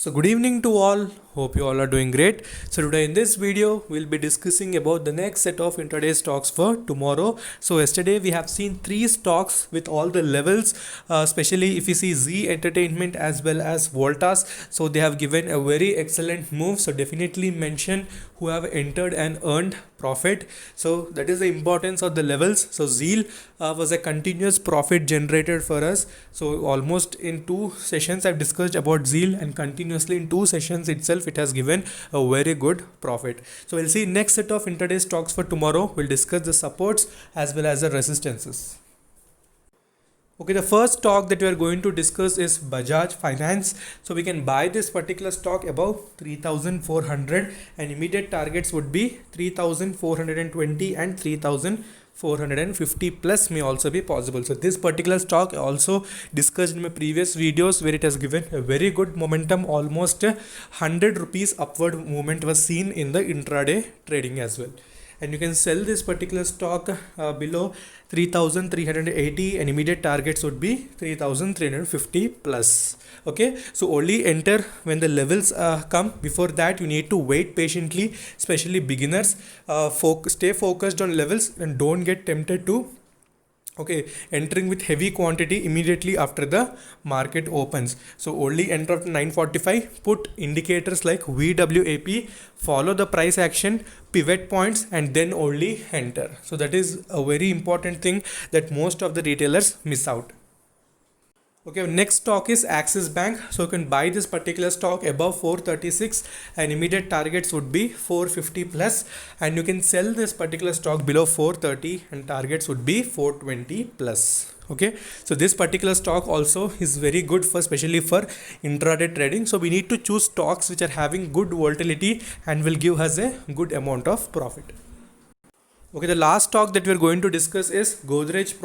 So good evening to all. Hope you all are doing great. So today in this video we'll be discussing about the next set of intraday stocks for tomorrow. So yesterday we have seen three stocks with all the levels, especially if you see Z Entertainment as well as Voltas. So they have given a very excellent move. So definitely mention who have entered and earned profit. So that is the importance of the levels. So Zeal was a continuous profit generated for us. So almost in two sessions I've discussed about Zeal, and continuously in two sessions itself it has given a very good profit. So we'll see next set of intraday stocks for tomorrow. We'll discuss the supports as well as the resistances. Okay, the first stock that we are going to discuss is Bajaj Finance. So we can buy this particular stock above 3,400, and immediate targets would be 3,420 and 3,450 plus may also be possible. So this particular stock I also discussed in my previous videos, where it has given a very good momentum. Almost 100 rupees upward movement was seen in the intraday trading as well. And you can sell this particular stock below 3,380, and immediate targets would be 3,350 plus. Okay, so only enter when the levels come. Before that you need to wait patiently, especially beginners. Stay focused on levels and don't get tempted to entering with heavy quantity immediately after the market opens. So only enter after 9:45, put indicators like VWAP, follow the price action, pivot points, and then only enter. So that is a very important thing that most of the retailers miss out. Okay, next stock is Axis Bank. So you can buy this particular stock above 436, and immediate targets would be 450 plus, and you can sell this particular stock below 430 and targets would be 420 plus. Okay, so this particular stock also is very good for, especially for intraday trading. So we need to choose stocks which are having good volatility and will give us a good amount of profit. Okay, the last stock that we're going to discuss is Godrej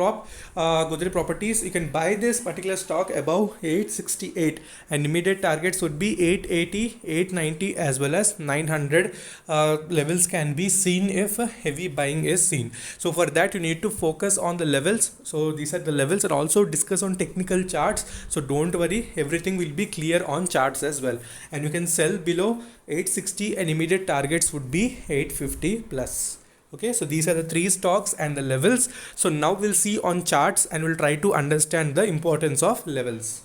Properties. You can buy this particular stock above 868, and immediate targets would be 880, 890 as well as 900. Levels can be seen if heavy buying is seen. So for that you need to focus on the levels. So these are the levels, and also discuss on technical charts. So don't worry, everything will be clear on charts as well. And you can sell below 860, and immediate targets would be 850 plus. Okay, so these are the three stocks and the levels. So now we'll see on charts and we'll try to understand the importance of levels.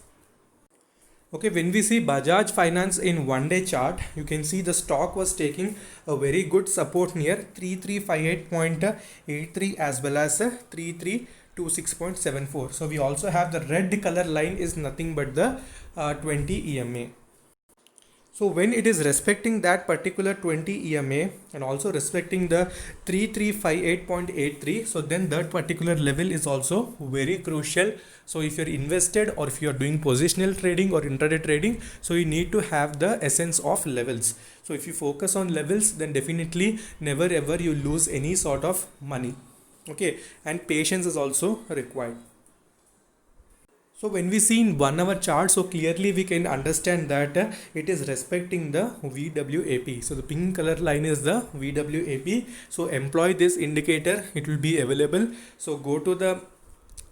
Okay, when we see Bajaj Finance in one day chart, you can see the stock was taking a very good support near 3358.83 as well as 3326.74. So we also have the red color line is nothing but the 20 EMA. So when it is respecting that particular 20 EMA and also respecting the 3358.83, so then that particular level is also very crucial. So if you're invested or if you're doing positional trading or intraday trading, so you need to have the essence of levels. So if you focus on levels, then definitely never ever you lose any sort of money. Okay, and patience is also required. So when we see in 1 hour chart, so clearly we can understand that it is respecting the VWAP. So the pink color line is the VWAP. So employ this indicator, it will be available. So go to the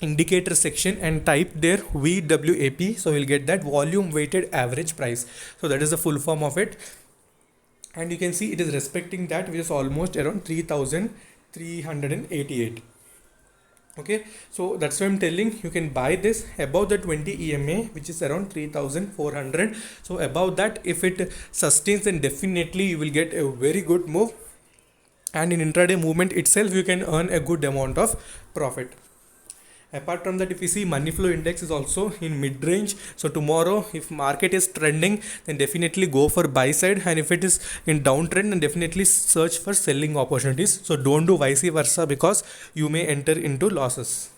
indicator section and type there VWAP. So we'll get that volume weighted average price. So that is the full form of it. And you can see it is respecting that, which is almost around 3,388. Okay, so that's why I'm telling you can buy this above the 20 EMA, which is around 3,400. So above that, if it sustains, then definitely you will get a very good move, and in intraday movement itself you can earn a good amount of profit. Apart from that, if you see money flow index is also in mid range. So tomorrow if market is trending, then definitely go for buy side, and if it is in downtrend, then definitely search for selling opportunities. So don't do vice versa, because you may enter into losses.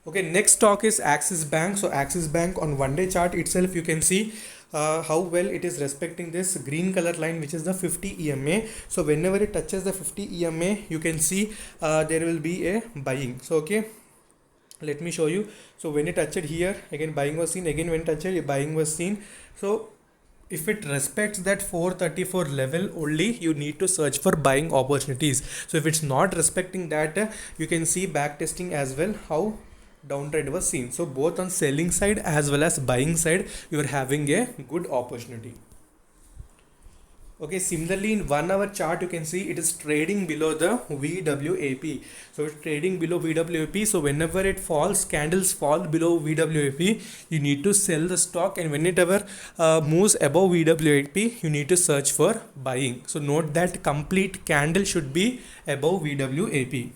Okay, next stock is Axis Bank. So Axis Bank on one day chart itself, you can see how well it is respecting this green color line, which is the 50 EMA. So whenever it touches the 50 EMA, you can see there will be a buying. So okay, let me show you. So when it touched here, again buying was seen, again when touched buying was seen. So if it respects that 434 level only, you need to search for buying opportunities. So if it's not respecting that, you can see back testing as well how downtrend was seen. So both on selling side as well as buying side, you are having a good opportunity. Okay, similarly in 1 hour chart you can see it is trading below the VWAP. So it's trading below VWAP. So whenever it falls, candles fall below VWAP, you need to sell the stock, and whenever moves above VWAP, you need to search for buying. So note that complete candle should be above VWAP.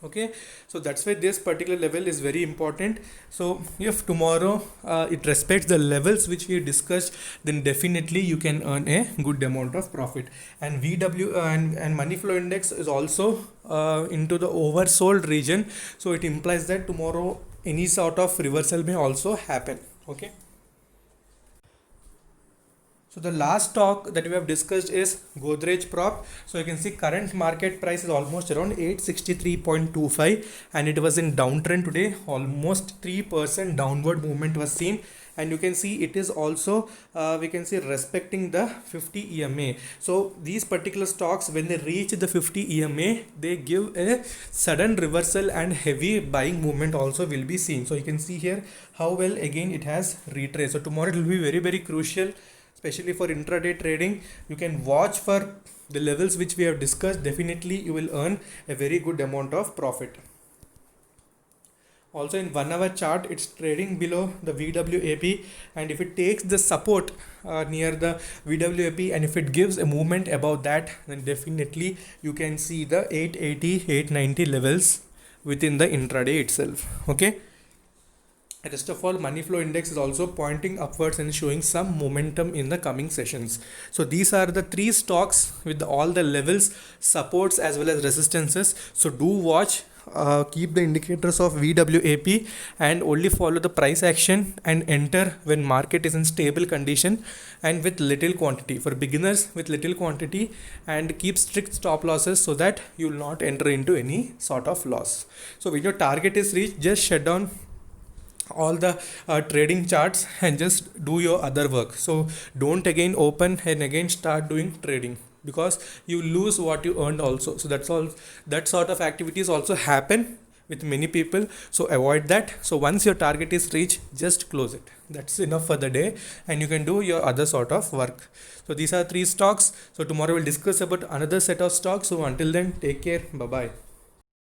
Okay, so that's why this particular level is very important. So if tomorrow it respects the levels which we discussed, then definitely you can earn a good amount of profit. And VW and money flow index is also into the oversold region, so it implies that tomorrow any sort of reversal may also happen. Okay, so the last stock that we have discussed is Godrej Prop. So you can see current market price is almost around 863.25, and it was in downtrend today. Almost 3% downward movement was seen, and you can see it is also we can see respecting the 50 EMA. So these particular stocks, when they reach the 50 EMA, they give a sudden reversal and heavy buying movement also will be seen. So you can see here how well again it has retraced. So tomorrow it will be very, very crucial, especially for intraday trading. You can watch for the levels which we have discussed. Definitely you will earn a very good amount of profit. Also in 1 hour chart, it's trading below the VWAP, and if it takes the support near the VWAP, and if it gives a movement above that, then definitely you can see the 880 890 levels within the intraday itself. Okay, rest of all, money flow index is also pointing upwards and showing some momentum in the coming sessions. So these are the three stocks with all the levels, supports as well as resistances. So do watch, keep the indicators of VWAP, and only follow the price action and enter when market is in stable condition and with little quantity. For beginners, with little quantity, and keep strict stop losses so that you will not enter into any sort of loss. So when your target is reached, just shut down all the trading charts and just do your other work. So don't again open and again start doing trading, because you lose what you earned also. So that's all. That sort of activities also happen with many people, so avoid that. So once your target is reached, just close it. That's enough for the day, and you can do your other sort of work. So these are three stocks. So tomorrow we'll discuss about another set of stocks. So until then, take care. Bye bye.